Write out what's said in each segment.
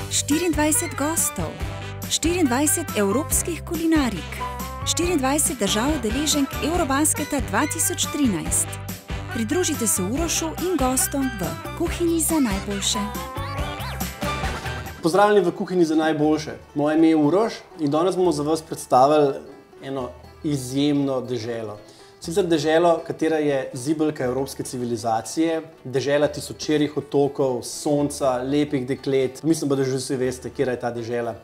24 gostov, 24 evropskih kulinarik, 24 držav udeleženk Eurobasketa 2013. Pridružite se Urošu in gostom v Kuhinji za najboljše. Pozdravljeni v Kuhinji za najboljše. Moje ime je Uroš in danes bomo za vas predstavili eno izjemno deželo. Sicer deželo, katera je zibelka evropske civilizacije, dežela tisočerih otokov, sonca, lepih deklet. Mislim pa, da že vsi veste, kje je ta dežela.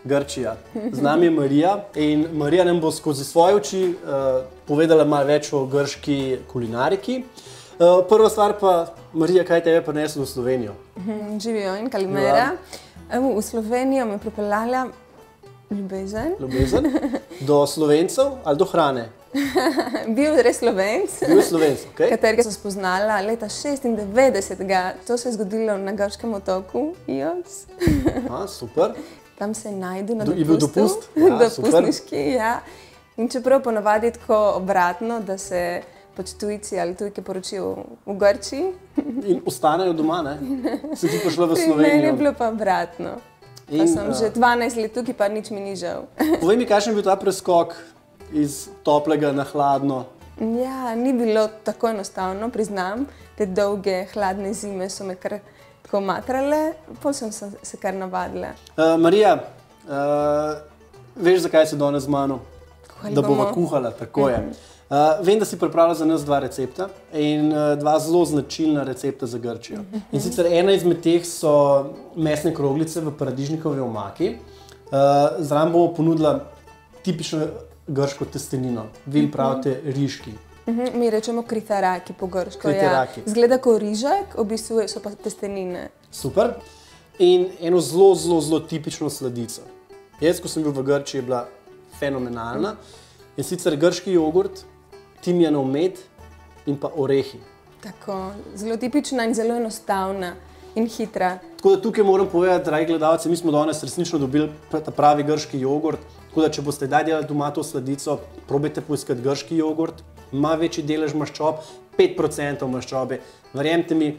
Grčija. Z nami je Marija in Marija nam bo skozi svoje oči povedala malo več o grški kulinariki. Prva stvar pa, Marija, kaj te je prineslo v Slovenijo? Živijo in kalimera. V Slovenijo me pripeljala ljubezen. Ljubezen? Do Slovencev ali do hrane? Bil res Slovenc, katerega sem spoznala leta 96. To se je zgodilo na grškem otoku Ios. Super. Tam se je najdel na dopustu. Je bil dopust? Dopustniški, ja. In čeprav ponavadi tako obratno, da se pač tujci ali tujke poročijo v Grčiji. In ostanejo doma, ne? Si ti prišla v Slovenijo? Pri meni je bilo pa obratno. Pa sem že 12 let tukaj, pa nič mi ni žal. Povej mi, kakšen je bil ta preskok iz toplega na hladno? Ja, ni bilo tako enostavno, priznam. Te dolge, hladne zime so me kar tako matrale, pol sem se kar navadila. Marija, veš, zakaj si danes z mano? Da bova kuhala, tako je. Vem, da si pripravila za nas dva recepta in dva zelo značilna recepta za Grčijo. In sicer ena izmed teh so mesne kroglice v paradižnikovi omaki. Zraven bomo ponudila tipično grško testenino. Vi pravite rižki. Mi rečemo kritaraki po grško. Kritaraki. Zgleda kot rižek, v bistvu so pa testenine. Super. In eno zelo tipično sladico. Jaz, ko sem bil v Grčiji, je bila fenomenalna. In sicer grški jogurt, timijanov med in pa orehi. Tako, zelo tipična in zelo enostavna in hitra. Tako da tukaj moram povedati, dragi gledalci, mi smo danes resnično dobili ta pravi grški jogurt. Tako da, če boste kdaj delali doma to sladico, probajte poiskati grški jogurt. Ima večji delež maščob, 5% maščobe. Verjemite mi,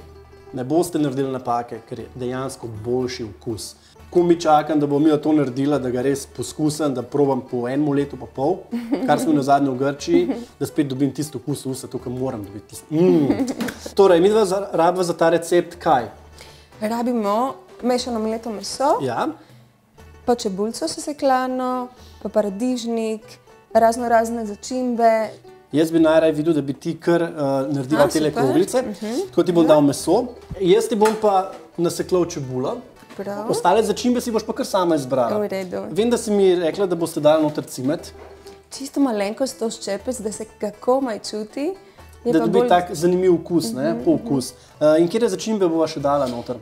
ne boste naredili napake, ker je dejansko boljši okus. Ko mi čakam, da bom mi to naredila, da ga res poskusim, da probam po enem letu pa pol, kar smo nazadnje v Grčiji, da spet dobim tisto okus v usta, tukaj moram dobiti tisto. Torej, mi dva rabimo za ta recept kaj? Rabimo mešano mleto meso, pa čebulco sesekljano, pa paradižnik, razne začimbe. Jaz bi najraje videl, da bi ti kar naredila tele kroglice, tako ti bom dal meso. Jaz ti bom pa nasekljal čebulo. Ostale začimbe si boš pa kar sama izbrala. V redu. Vem, da si mi rekla, da boste dali noter cimet. Čisto malenkost to ščepec, da se kako maj čuti. Da dobi tak zanimiv okus, pookus. In kjere začimbe bova še dala noter?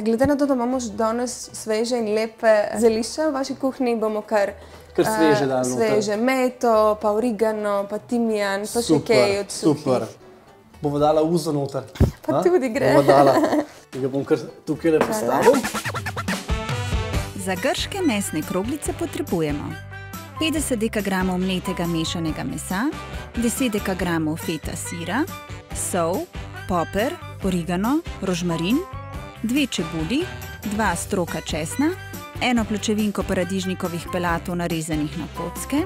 Glede na to, da imamo že danes sveže in lepe zelišča v vaši kuhinji, bomo kar sveže dali noter. Sveže meto, pa origano, pa timijan, pa še kaj od suhih. Super. Bova dala uzo noter. Pa tudi gre. Bova dala. Ga bom kar tukaj postavil. Za grške mesne kroglice potrebujemo 50 dekagramov mletega mešanega mesa, 10 dekagramov feta sira, sol, poper, origano, rožmarin, 2 čebuli, 2 stroka česna, 1 pločevinko paradižnikovih pelatov narezanih na kocke,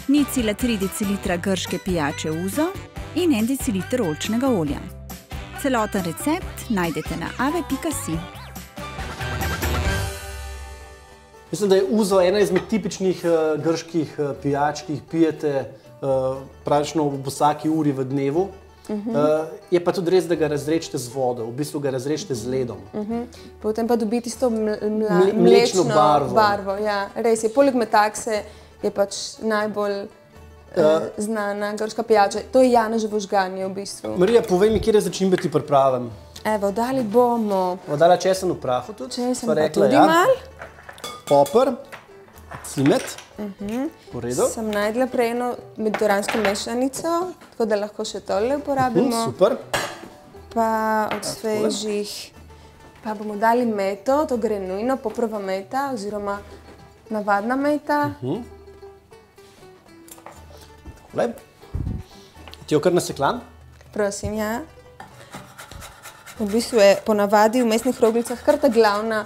0,3 decilitra grške pijače uzo in 1 deciliter oljčnega olja. Celoten recept najdete na ave.si. Mislim, da je uzo ena izmed tipičnih grških pijač, ki jih pijete praktično v vsaki uri v dnevu. Je pa tudi res, da ga razrečete z vodo, v bistvu ga razrečete z ledom. Potem pa dobiti s to mlečno barvo. Ja, res je, poleg metakse je pač najbolj znana grška pijača. To je janeževo žganje v bistvu. Marija, povej mi, kje začimbe ti pripravim? Evo, dali bomo... Dala česen v prahu tudi? Česen pa tudi mal. Poper, cimet. V redu. Sem najdla prej eno mediteransko mešanico, tako da lahko še tole uporabimo. Super. Pa od svežih... Pa bomo dali meto, to gre nujno, poprva meta oziroma navadna meta. Ti jo kar naseklam? Prosim, ja. V bistvu je ponavadi v mesnih kroglicah kar ta glavna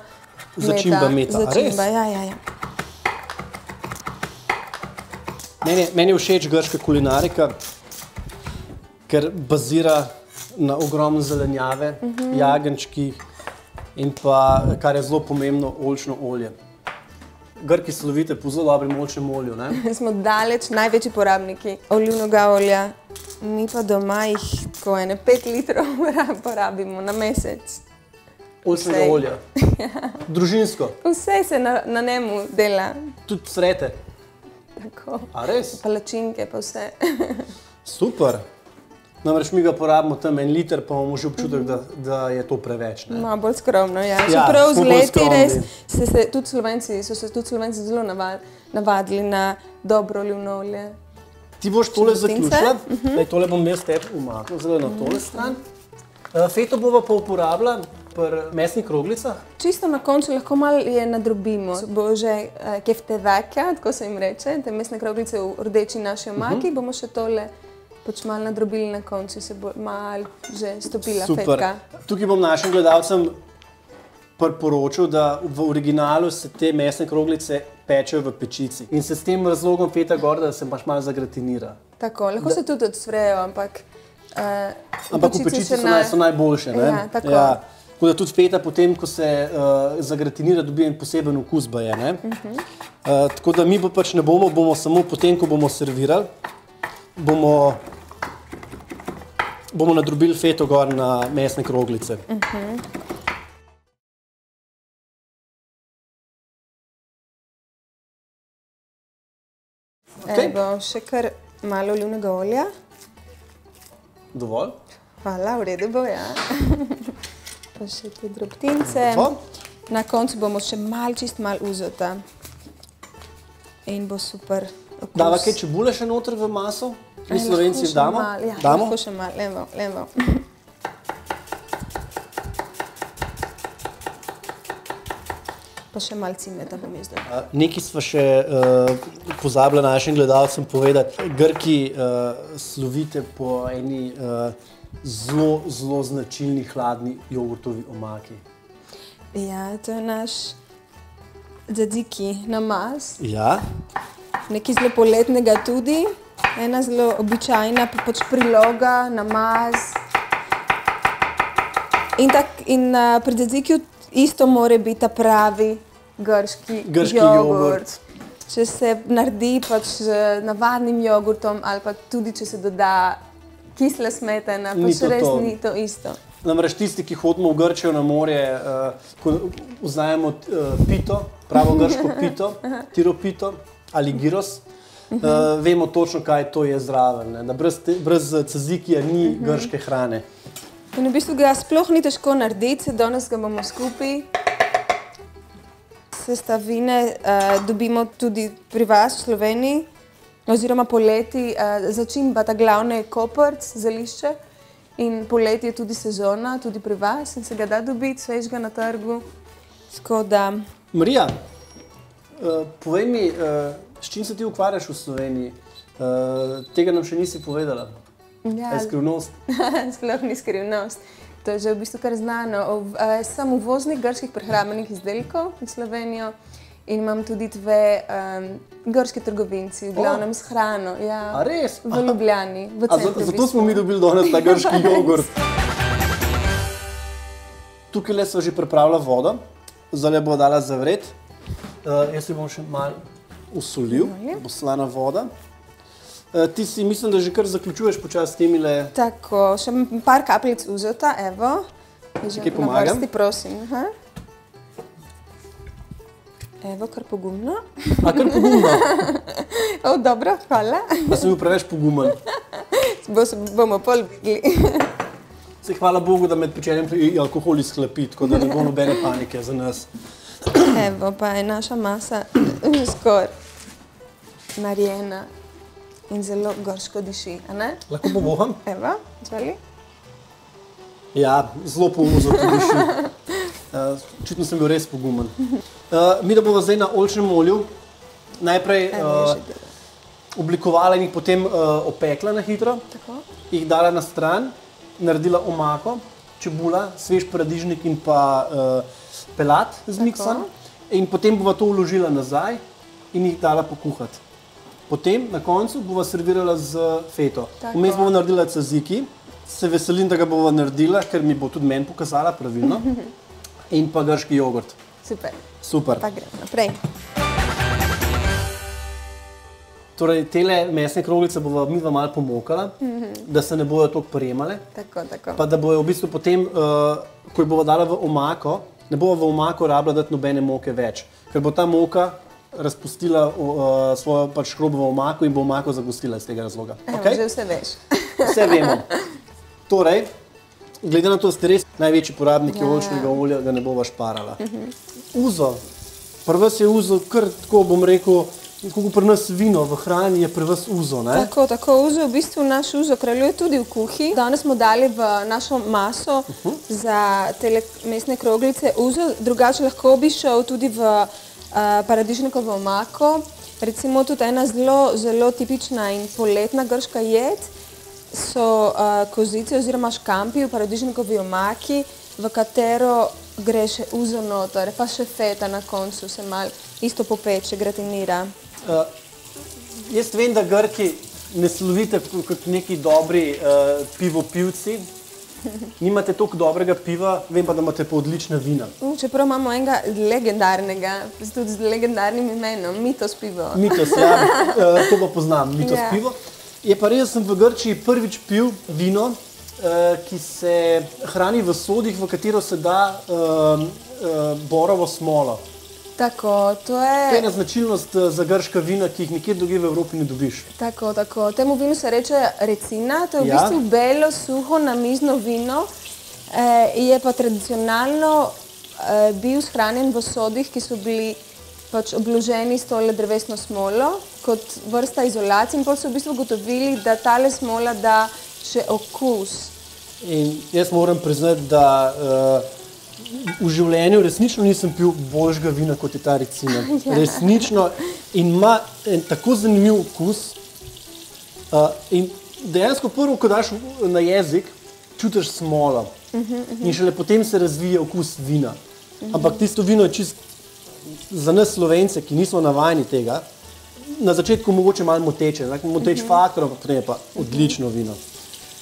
Začimba meta. Začimba, ja. Meni je všeč grška kulinarika, ker bazira na ogromno zelenjave, jagenjčki in pa, kar je zelo pomembno, oljčno olje. Grki slovite po zelo dobrem oljčnem olju, ne? Smo daleč največji porabniki olivnega olja. Mi pa doma jih tako 5 litrov porabimo na mesec. Oljčnega olja? Družinsko? Vse se na njemu dela. Tudi srete? Tako. A res? Palačinke pa vse. Super. Namreč mi ga porabimo tam 1 liter, pa imamo že občutek, da je to preveč. No, bolj skromno, ja. Čeprav z leti res so se tudi Slovenci zelo navadili na dobro olivno olje. Ti boš tole zaključila, tole bom jaz tebi umaknil, zdaj na tole stran. Feto bova pa uporabila pri mesnih kroglicah. Čisto na koncu lahko malo je nadrobimo. Bo že keftevaka, tako se jim reče, te mesne kroglice v rdeči naši omaki, bomo še tole pač malo nadrobili na koncu, se bo malo že stopila fetka. Tukaj bom našim gledalcem priporočil, da v originalu se te mesne kroglice pečejo v pečici in se s tem razlogom feta gor, da se pač malo zagratinira. Tako, lahko se tudi odsvrejo, ampak v pečici so najboljše, ne? Ja, tako. Ja. Tako da tudi feta potem, ko se zagratinira, dobi en poseben okus baje, ne? Tako da mi pač ne bomo samo potem, ko bomo servirali, bomo nadrobili feto gor na mesne kroglice. Evo, še kar malo olivnega olja. Dovolj? Hvala, v redu bo, ja. Pa še te drobtince. Na koncu bomo še čist malo uzota. In bo super okus. Dava kaj čebule še noter v maso? Mi Slovenci damo? Ja, lahko še malo, levo. Pa še malo cimeta bom jaz dala. Nekaj sva še pozabila našim gledalcem povedati. Grki slovite po eni zelo značilni hladni jogurtovi omaki. Ja, to je naš tzatziki namaz. Ja. Nekaj zelo poletnega tudi. Ena zelo običajna pač priloga, namaz. In pri tzatzikiju isto mora biti ta pravi grški jogurt. Če se naredi pač z navadnim jogurtom ali pa tudi, če se doda kisla smetana, pač res ni to isto. Namreč tisti, ki hodimo v Grčijo na morje, ko vzajemo pito, pravo grško pito, tiropito ali gyros, vemo točno, kaj to je zraven. Da brez tzatzikija ni grške hrane. In v bistvu ga sploh ni težko narediti, danes ga bomo skupaj. Sestavine dobimo tudi pri vas v Sloveniji, oziroma poleti. Začimba ta glavna je koprc, zelišče. In poleti je tudi sezona, tudi pri vas in se ga da dobiti svežega na trgu. Marija, povej mi, s čim se ti ukvarjaš v Sloveniji? Tega nam še nisi povedala. Ja, je skrivnost? Sploh ni skrivnost. To je že v bistvu kar znano. Sem uvoznik grških prehrambenih izdelkov v Slovenijo in imam tudi dve grški trgovinci, v glavnem s hrano. Ja, a res? V Ljubljani, v centru. Zato smo mi dobili danes ta grški jogurt. Tukaj sva že pripravila vodo, zdaj bo dala zavret. Jaz si bom še malo usolil, bo slana voda. Ti si, mislim, da že kar zaključuješ počas s temile. Tako, še par kapljic vzeta, evo. Kaj pomagam? Na vrsti, prosim. Evo, kar pogumno. A, kar pogumno? Dobro, hvala. Pa sem bil preveč pogumen. Bomo pol videli. Hvala Bogu, da med pečenjem alkohol izhlapi, tako da ne bo nobene panike za nas. Evo, pa je naša masa skoraj narejena. In zelo grško diši, a ne? Lahko povoham? Evo, želi? Ja, zelo pouzo to diši. Očitno sem bil res pogumen. Mi da bomo zdaj na oljčnem olju najprej oblikovala in jih potem opekla na hitro. Tako. Jih dala na stran, naredila omako čebula, svež paradižnik in pa pelat zmiksan. In potem bova to vložila nazaj in jih dala pokuhati. Potem na koncu bova servirala z feto. Vmes bova naredila tzatziki. Se veselim, da ga bova naredila, ker mi bo tudi meni pokazala pravilno. In pa grški jogurt. Super. Pa gremo naprej. Torej, tele mesne kroglice bova midva malo pomokala, da se ne bojo toliko prijemale. Tako. Pa da bojo v bistvu potem, ko jih bova dala v omako, ne bova v omako rabila dati nobene moke več. Ker bo ta moka razpustila svojo pač škrobovo omako in bo omako zagostila iz tega razloga. Že vse veš. Vse vemo. Torej, glede na to, da ste res največji porabniki oljčnega olja, ga ne bova šparala. Uzo. Pri vas je uzo kar tako, bom rekel, kako pri nas vino v hrani je pri vas uzo, ne? Tako. Uzo, v bistvu naš uzo kraljuje tudi v kuhi. Danes smo dali v našo maso za te mesne kroglice uzo. Drugače lahko bi šel tudi v paradižnikovo omako. Recimo tudi ena zelo tipična in poletna grška jed so kozice oziroma škampi v paradižnikovi omaki, v katero gre še uzo noter, pa še feta na koncu se malo isto popeče, gratinira. Jaz vem, da Grki ne slovite kot neki dobri pivopivci. Nimate toliko dobrega piva, vem pa, da imate pa odlična vina. Čeprav imamo enega legendarnega, tudi z legendarnim imenom, Mitos pivo. Mitos, ja, to pa poznam, Mitos pivo. Je pa res, da sem v Grčiji prvič pil vino, ki se hrani v sodih, v katero se da borovo smolo. Tako, to je... To je ena značilnost za grška vina, ki jih nikjer drugje v Evropi ne dobiš. Tako. Temu vinu se reče recina, to je v bistvu belo, suho, namizno vino. Je pa tradicionalno bil shranjen v sodih, ki so bili pač obloženi s tole drevesno smolo, kot vrsta izolacije in potem so v bistvu ugotovili, da tale smola da še okus. In jaz moram priznati, da v življenju resnično nisem pil boljšega vina, kot je ta recina. Resnično. In ima tako zanimiv okus. In dejansko prvo, ko daš na jezik, čutiš smolo. In šele potem se razvije okus vina. Ampak tisto vino je čisto za nas Slovence, ki nismo navajeni tega, na začetku mogoče malo moteče. Moteč faktor, ampak potem je pa odlično vino.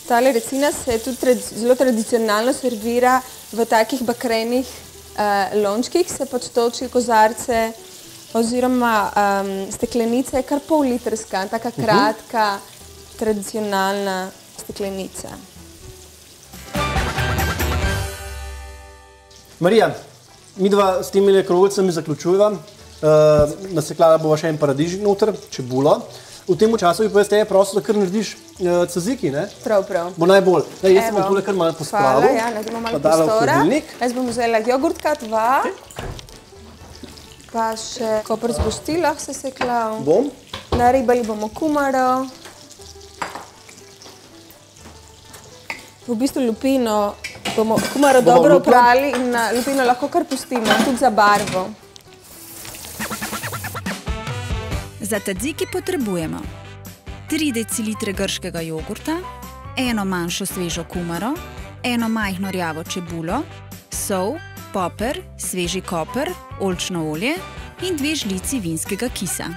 Tale recina se tudi zelo tradicionalno servira v takih bakrenih lončkih, se pač toči kozarce oziroma steklenice, kar pol-litrska, taka kratka, tradicionalna steklenica. Marija, midva s temi kroglicami zaključujeva. Nasekljala bova še en paradižnik noter, čebulo. V tem času bi pa jaz teje prosil, da kar narediš tzatziki, ne? Prav. Bo najbolj. Jaz sem bom tole kar malo pospravil. Hvala, ja, naredimo malo prostora. Jaz bom vzela jogurtka 2, pa še koper z boštilah sesekljal. Bom. Naribali bomo kumaro. V bistvu lupino bomo kumaro dobro oprali in lupino lahko kar pustimo, tudi za barvo. Za tzatziki potrebujemo 3 decilitre grškega jogurta, eno manjšo svežo kumaro, eno majhno rjavo čebulo, sol, poper, sveži koper, oljčno olje in 2 žlici vinskega kisa.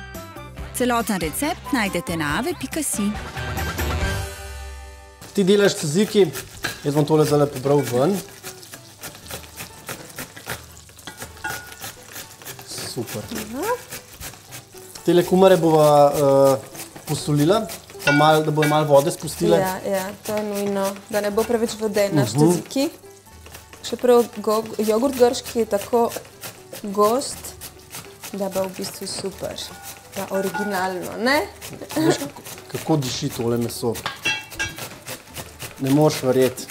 Celoten recept najdete na ave.si. Ti delaš tzatziki, jaz bom tole zdaj pobral ven. Super. Tele kumare bova posolila, da bojo malo vode spustile. Ja, to je nujno, da ne bo preveč vode naš tzatziki. Še prav jogurt grški je tako gost, da bo v bistvu super. Pa originalno, ne? Veš, kako diši tole meso. Ne moš verjeti.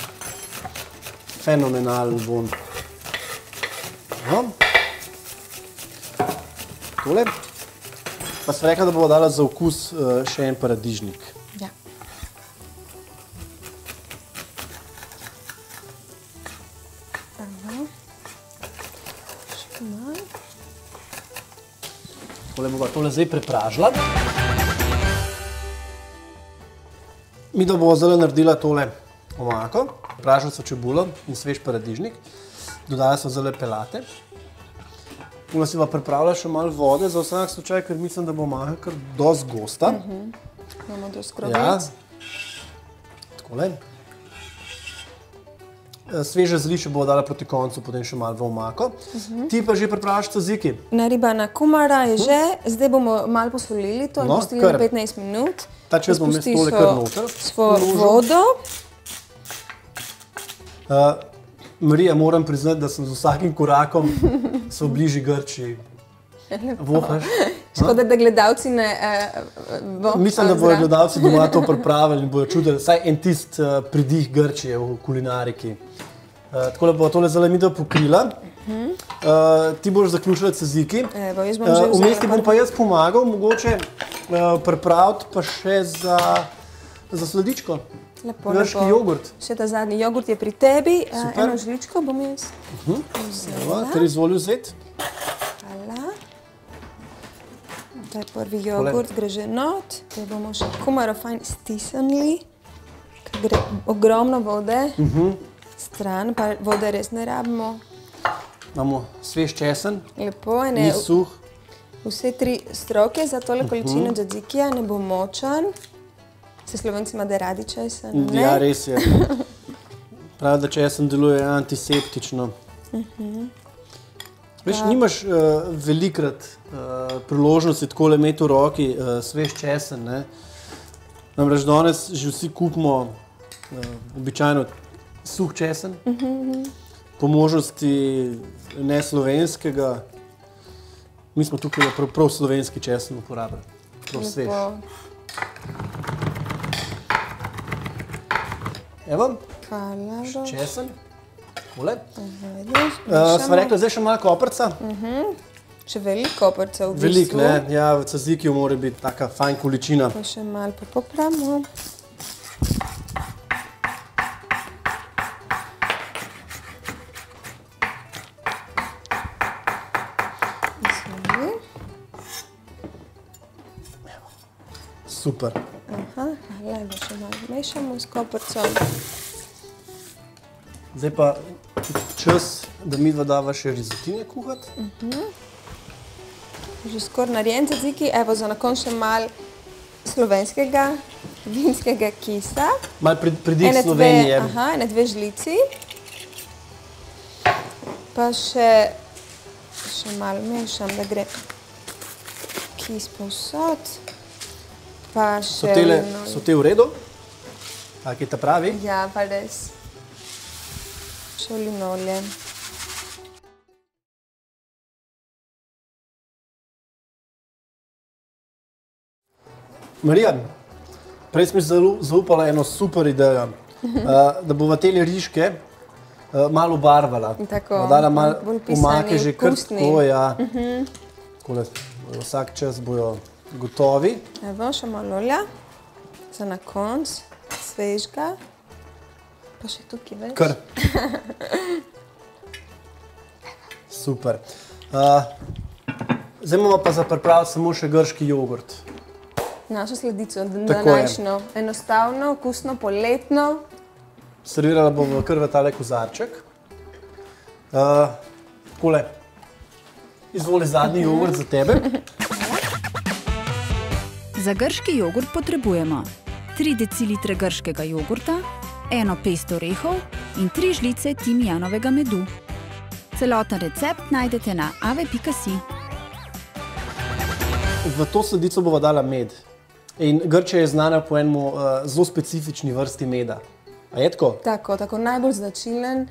Fenomenalen von. Tole. Pa sem rekla, da bova dala za okus še en paradižnik. Ja. Še malo. Tole bova zdaj prepražila. Midva bova zdaj naredila tole omako, pražnico čebulo in svež paradižnik. Dodala sem zelo pelate. Potem si pa pripravila še malo vode za vsak slučaj, ker mislim, da bo omaka kar dosti gosta. Imamo dosti kroglic. Takole. Sveže zelišče bo dala proti koncu, potem še malo v omako. Ti pa že pripraviš tzatiki. Naribana kumara je že, zdaj bomo malo posolili to in pustili na 15 minut. Ta čas bom jaz tole kar noter. Svojo vodo. Marija, moram priznati, da sem z vsakim korakom se bližji Grčiji. Vohaš? Škoda, da gledalci ne Mislim, da bodo gledalci doma to pripravili in bodo čutili vsaj en tist pridih Grčije v kulinariki. Tako da bo tole zelo midva pokrila. Ti boš zaključila tzatiki. Evo, jaz bom že vzela. Vmes ti bom pa jaz pomagal, mogoče pripraviti pa še za sladičko. Lepo, grški jogurt. Še ta zadnji jogurt je pri tebi. Eno žličko bom jaz vzela. Ter izvoli vzeti. Hvala. Ta je prvi jogurt, gre že not. Te bomo še kumaro fajn stisnili. Gre ogromno vode. Stran, pa vode res ne rabimo. Imamo svež česen. Lepo, ni suh. Vse 3 stroke za tole količino tzatzikija, ne bo močan. Se Slovenci ima da radi česen, ne? Ja, res je. Pravi, da česen deluje antiseptično. Veš, nimaš velikrat priložnosti takole imeti v roki svež česen, ne? Namreč danes že vsi kupimo običajno suh česen, po možnosti ne slovenskega. Mi smo tukaj prav slovenski česen uporabili, prav svež. Evo, česen, takole. Sva rekla, zdaj še malo koprca. Še veliko koprca v bistvu. Veliko, ne? Ja, v tzatzikiu mora biti taka fajn količina. Pa še malo popramo. Super. Hvala, še malo mešamo s koprcom. Zdaj pa čas, da midva dava še rizotine kuhati. Že skoraj narejen tzatziki. Evo, za na konec še malo slovenskega vinskega kisa. Malo pridih Slovenije. Aha, 1-2 žlici. Pa še malo mešam, da gre kis povsod. So te v redu? Ali je ta pravi? Ja, pa res. Še linolje. Marija, prej smo zaupala eno super idejo, da bova tele rižke malo obarvala. Tako, dala malo omake že kar tako, ja. Takole, vsak čas bojo gotovi. Evo, še malo olja, za na konc, svežga, pa še tukaj več. Kar. Super. Zdaj imamo pa za pripraviti samo še grški jogurt. Našo sladico, današnjo, enostavno, okusno, poletno. Servirala bomo kar v tale kozarček. Takole, izvoli zadnji jogurt za tebe. Za grški jogurt potrebujemo 3 decilitre grškega jogurta, 1 pest orehov in 3 žlice timijanovega medu. Celoten recept najdete na ave.si. V to sladico bova dala med. In Grčija je znana po enemu zelo specifični vrsti meda. A je tako? Tako, najbolj značilen,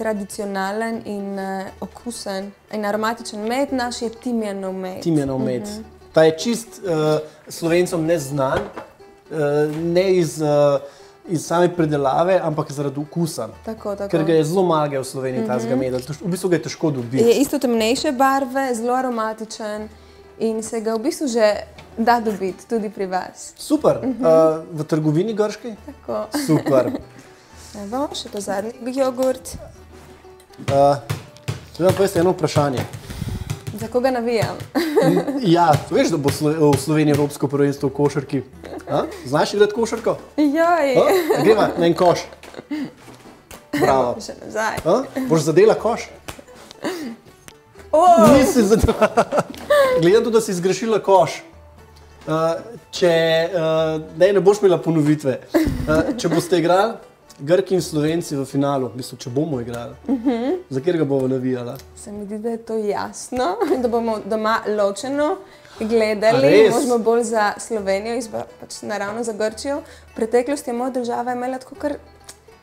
tradicionalen in okusen in aromatičen med naš je timijanov med. Timijanov med. Ta je čist Slovencom neznan, ne iz same predelave, ampak zaradi okusa. Tako. Ker ga je zelo malo v Sloveniji tazga meda. V bistvu ga je težko dobiti. Je isto temnejše barve, zelo aromatičen in se ga v bistvu že da dobiti tudi pri vas. Super. V trgovini grški? Tako. Super. Evo, še to zadnji jogurt. Zdaj pa jaz eno vprašanje. Za koga navijam? Ja, veš, da bo v Sloveniji evropsko prvenstvo v košarki. Znaš igrati košarko? Joj! Greva na en koš. Bravo. Še nazaj. Boš zadela koš? Nisi zadela. Gledam tudi, da si zgrešila koš. Ne boš imela ponovitve. Če boste igrali Grki in Slovenci v finalu, mislim, če bomo igrali, za kjer ga bomo navijala? Se mi zdi, da je to jasno, da bomo doma ločeno gledali, možemo bolj za Slovenijo, pač naravno za Grčijo. V preteklosti je moja država imela tako kar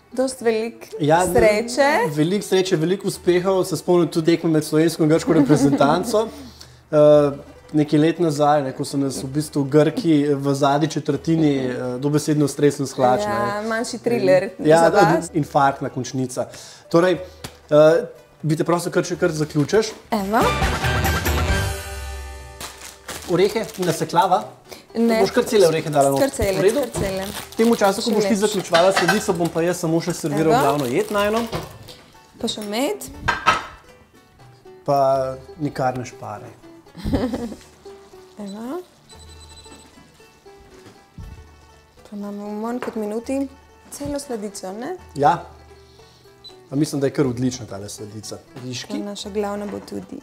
dost veliko sreče. Veliko sreče, veliko uspehov, se spomnim tudi tekme med slovensko in grško reprezentanco. Nekaj let nazaj, ko so nas v bistvu Grki v zadnji četrtini dobesedno stresno sklačili. Ja, manjši thriller za vas. Infarktna končnica. Torej, bi te prosil, kar zaključiš. Evo. Orehe naseklava? Ne. Boš kar cele orehe dala noter? Kar cele. V tem času, ko boš ti zaključevala sledico, bom pa jaz samo še serviral glavno jed najno. Pa še med. Pa nikar ne šparaj. Evo. Pa imamo v manj kot minuti celo sledico, ne? Ja. Pa mislim, da je kar odlična tale sledica. Viški. Pa naša glavna bo tudi,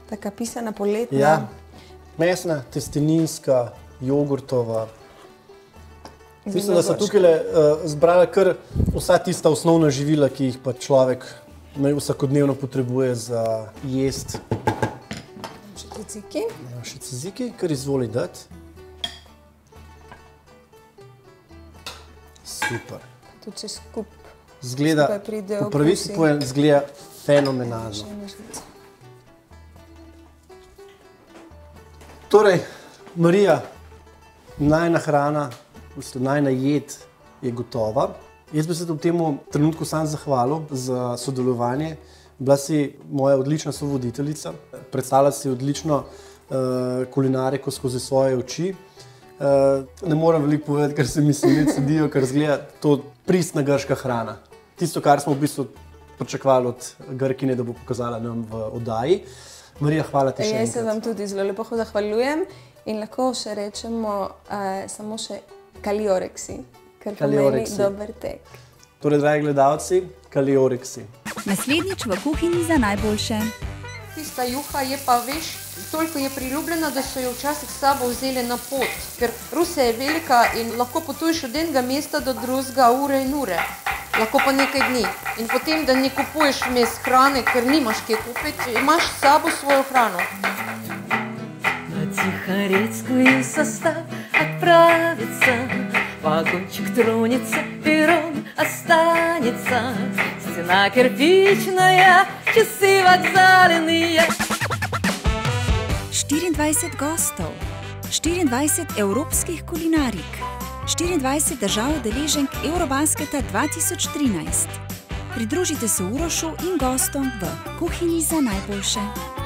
taka pisana poletna. Ja. Mesna, testeninska, jogurtova. Mislim, da so tukaj zbrala kar vsa tista osnovna živila, ki jih pa človek vsakodnevno potrebuje za jest. Še ciziki, kar izvoli dati. Super. Tudi če skupaj pride po pravici povem, zgleda fenomenalno. Torej, Marija, najina hrana, najina jed je gotova. Jaz bi se v tem trenutku sam zahvalil za sodelovanje. Bila si moja odlična sovoditeljica, predstavlja si odlično kulinariko skozi svoje oči. Ne moram veliko povedati, ker se mi slice sedijo, ker zgleda to pristna grška hrana. Tisto, kar smo v bistvu pričakovali od Grkinje, da bo pokazala nam v oddaji. Marija, hvala ti še enkrat. Jaz se vam tudi zelo lepo zahvaljujem in lahko še rečemo samo še kalioreksi, kar pomeni dober tek. Torej, dragi gledalci, kalioreksi. Naslednjič v kuhinji za najboljše. Tista juha je pa, veš, toliko je priljubljena, da so jo včasih s sabo vzeli na pot, ker Rusija je velika in lahko potuješ od enega mesta do drugega ure in ure, lahko pa nekaj dni. In potem, da ne kupuješ vmes hrane, ker nimaš kje kupiti, imaš s sabo svojo hrano. На Тихорецкую состав отправится, вагончик тронется, перрон останется, стена кирпичная, часы вокзальные. 24 gostov, 24 evropskih kulinarik, 24 držav udeleženk Eurobasketa 2013. Pridružite se Urošu in gostom v kuhinji za najboljše.